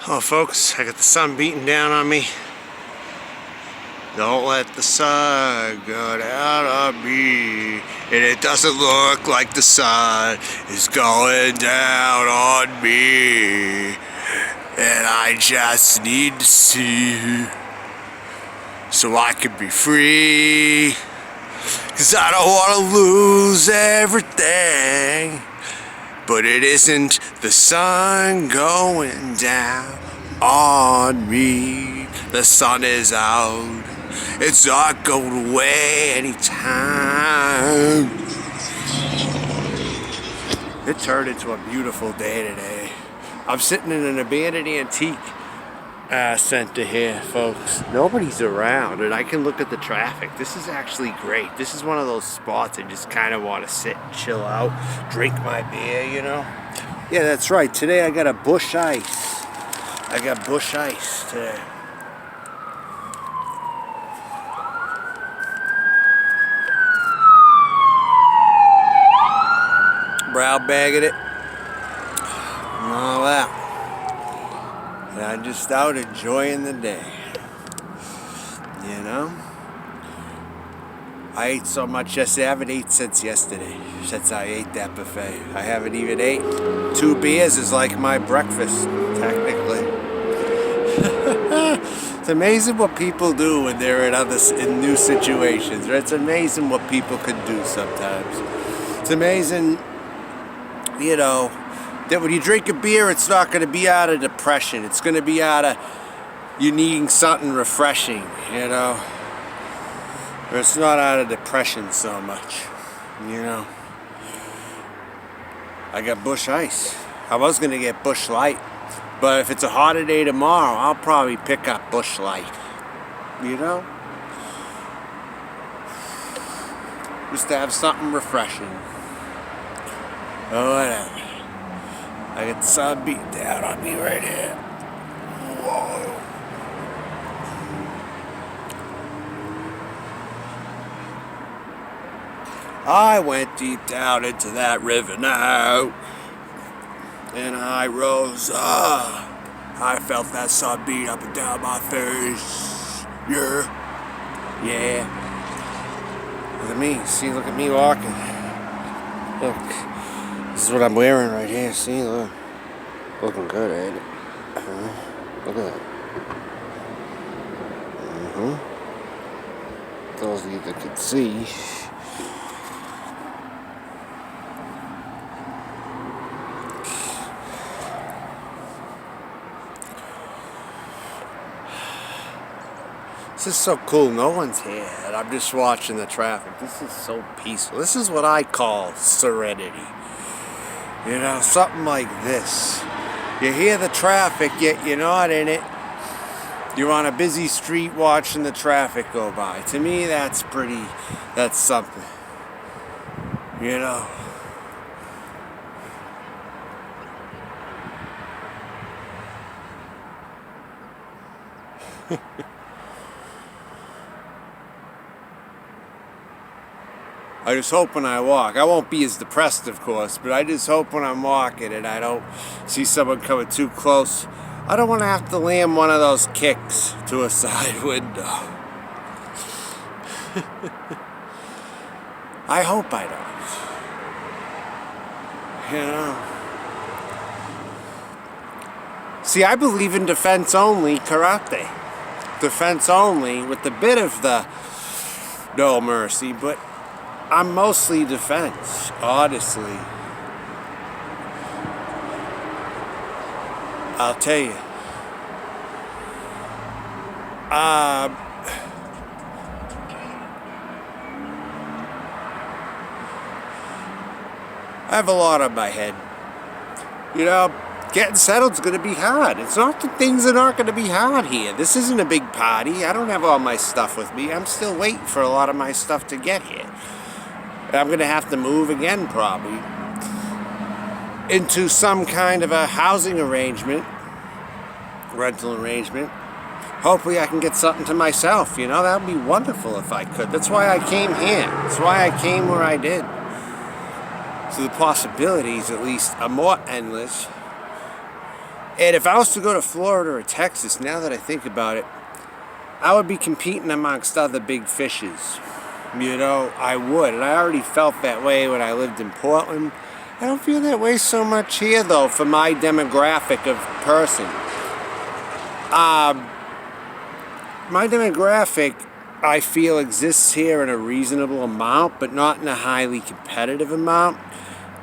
Oh folks, I got the sun beating down on me. Don't let the sun go down on me. And it doesn't look like the sun is going down on me. And I just need to see so I can be free. 'Cause I don't want to lose everything. But it isn't the sun going down on me. The sun is out. It's not going away anytime. It turned into a beautiful day today. I'm sitting in an abandoned antique center here, folks. Nobody's around, and I can look at the traffic. This is actually great. This is one of those spots I just kind of want to sit and chill out, drink my beer, you know? Yeah, that's right. Today I got a Busch Ice. I got Busch Ice today. Brown bagging it. And all that. And I'm just out enjoying the day. You know? I ate so much yesterday. I haven't eaten since yesterday. Since I ate that buffet. I haven't even ate. 2 beers is like my breakfast, technically. It's amazing what people do when they're in new situations. Right? It's amazing what people can do sometimes. It's amazing, you know, that when you drink a beer, it's not going to be out of depression. It's going to be out of you needing something refreshing, you know. Or it's not out of depression so much, you know. I got Busch Ice. I was going to get Busch Light. But if it's a hotter day tomorrow, I'll probably pick up Busch Light, you know. Just to have something refreshing. Oh, whatever. I got the sun beating down on me right here. Whoa. I went deep down into that river now. And I rose up. I felt that sun beat up and down my face. Yeah. Yeah. Look at me. See, look at me walking. Look. This is what I'm wearing right here. See, look. Looking good, ain't it? Look at that. Those of you that can see. This is so cool. No one's here. And I'm just watching the traffic. This is so peaceful. This is what I call serenity. You know, something like this. You hear the traffic, yet you're not in it. You're on a busy street watching the traffic go by. To me, that's something. You know. I just hope when I walk, I won't be as depressed, of course, but I just hope when I'm walking and I don't see someone coming too close, I don't want to have to land one of those kicks to a side window. I hope I don't. You know? See, I believe in defense only karate. Defense only with a bit of the no mercy, but I'm mostly defense, honestly. I'll tell you. I have a lot on my head. You know, getting settled's going to be hard. It's not that things are not going to be hard here. This isn't a big party. I don't have all my stuff with me. I'm still waiting for a lot of my stuff to get here. I'm going to have to move again, probably, into some kind of a housing arrangement, rental arrangement. Hopefully I can get something to myself, you know. That would be wonderful if I could. That's why I came here. That's why I came where I did. So the possibilities, at least, are more endless. And if I was to go to Florida or Texas, now that I think about it, I would be competing amongst other big fishes. You know, I would. And I already felt that way when I lived in Portland. I don't feel that way so much here, though, for my demographic of person. My demographic, I feel, exists here in a reasonable amount, but not in a highly competitive amount.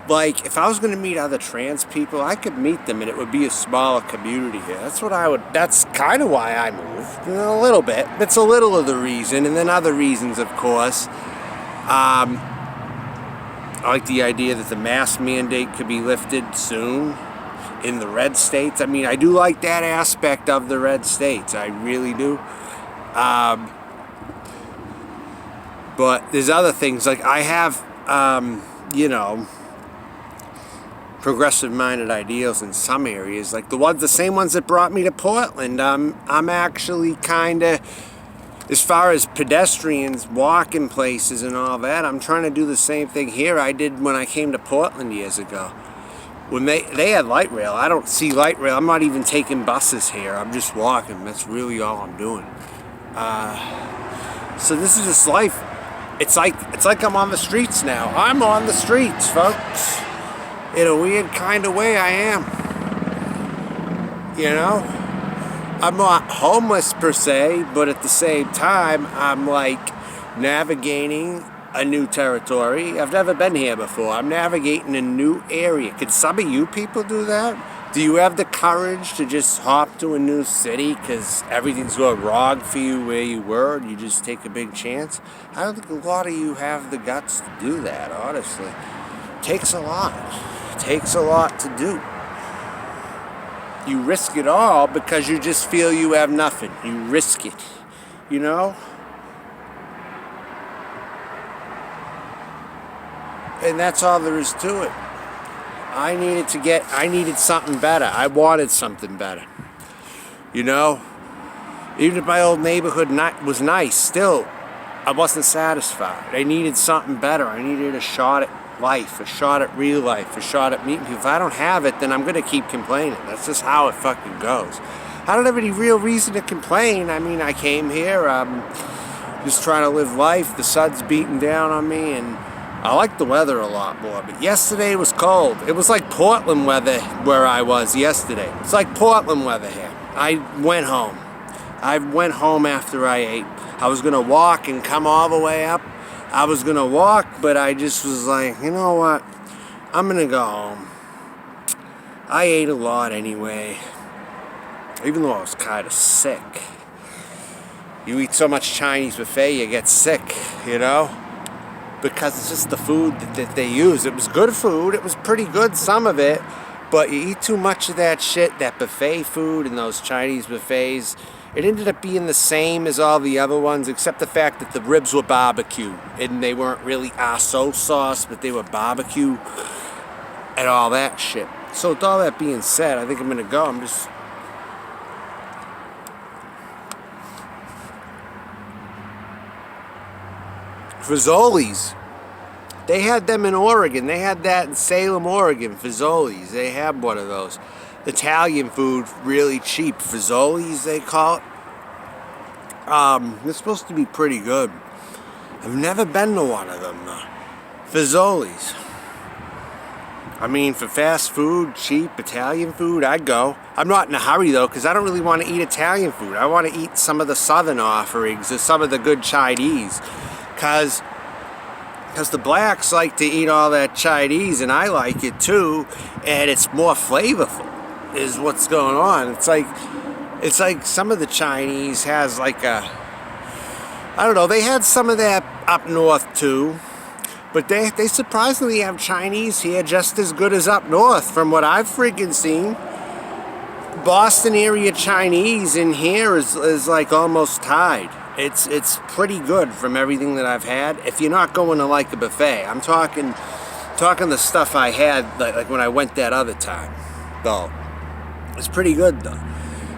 Like, if I was going to meet other trans people, I could meet them and it would be a smaller community here. That's kind of why I moved. A little bit. It's a little of the reason. And then other reasons, of course. I like the idea that the mask mandate could be lifted soon in the red states. I mean, I do like that aspect of the red states. I really do. But there's other things. Like, I have, you know, progressive-minded ideals in some areas, like the same ones that brought me to Portland. I'm actually kind of, as far as pedestrians, walking places and all that, I'm trying to do the same thing here I did when I came to Portland years ago. When they had light rail, I don't see light rail. I'm not even taking buses here. I'm just walking. That's really all I'm doing. So this is just life. It's like I'm on the streets now. I'm on the streets, folks. In a weird kind of way, I am. You know? I'm not homeless per se, but at the same time, I'm like navigating a new territory. I've never been here before. I'm navigating a new area. Could some of you people do that? Do you have the courage to just hop to a new city because everything's going wrong for you where you were and you just take a big chance? I don't think a lot of you have the guts to do that, honestly. It takes a lot. It takes a lot to do. You risk it all because you just feel you have nothing. You risk it, you know? And that's all there is to it. I needed something better. I wanted something better. You know? Even if my old neighborhood was nice, still, I wasn't satisfied. I needed something better. I needed a shot at life, a shot at real life, a shot at meeting people. If I don't have it, then I'm going to keep complaining. That's just how it fucking goes. I don't have any real reason to complain. I mean, I came here, just trying to live life. The sun's beating down on me, and I like the weather a lot more. But yesterday was cold. It was like Portland weather where I was yesterday. It's like Portland weather here. I went home. I went home after I ate. I was going to walk and come all the way up. I was going to walk, but I just was like, you know what? I'm going to go home. I ate a lot anyway, even though I was kind of sick. You eat so much Chinese buffet, you get sick, you know? Because it's just the food that they use. It was good food. It was pretty good, some of it. But you eat too much of that shit, that buffet food and those Chinese buffets. It ended up being the same as all the other ones, except the fact that the ribs were barbecue. And they weren't really aso sauce, but they were barbecue and all that shit. So with all that being said, I think I'm going to go. I'm just... Fazoli's. They had them in Oregon. They had that in Salem, Oregon. Fazoli's. They had one of those. Italian food, really cheap. Fazoli's, they call it. It's supposed to be pretty good. I've never been to one of them, though. Fazoli's. I mean, for fast food, cheap Italian food, I'd go. I'm not in a hurry, though, because I don't really want to eat Italian food. I want to eat some of the southern offerings or some of the good Chinese. Because the blacks like to eat all that Chinese, and I like it too, and it's more flavorful, is what's going on. It's like some of the Chinese has like a, I don't know, they had some of that up north too, but they surprisingly have Chinese here just as good as up north from what I've freaking seen. Boston area Chinese in here is like almost tied. It's pretty good from everything that I've had. If you're not going to like a buffet, I'm talking the stuff I had like when I went that other time, though. It's pretty good, though.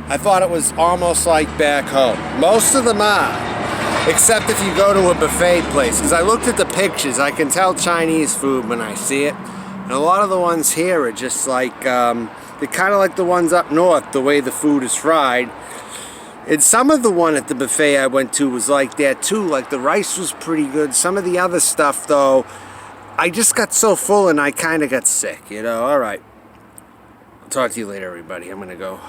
I thought it was almost like back home. Most of them are, except if you go to a buffet place. Because I looked at the pictures, I can tell Chinese food when I see it. And a lot of the ones here are just like They're kind of like the ones up north, the way the food is fried. And some of the one at the buffet I went to was like that too. Like the rice was pretty good. Some of the other stuff though, I just got so full and I kind of got sick, you know. All right. I'll talk to you later, everybody. I'm going to go.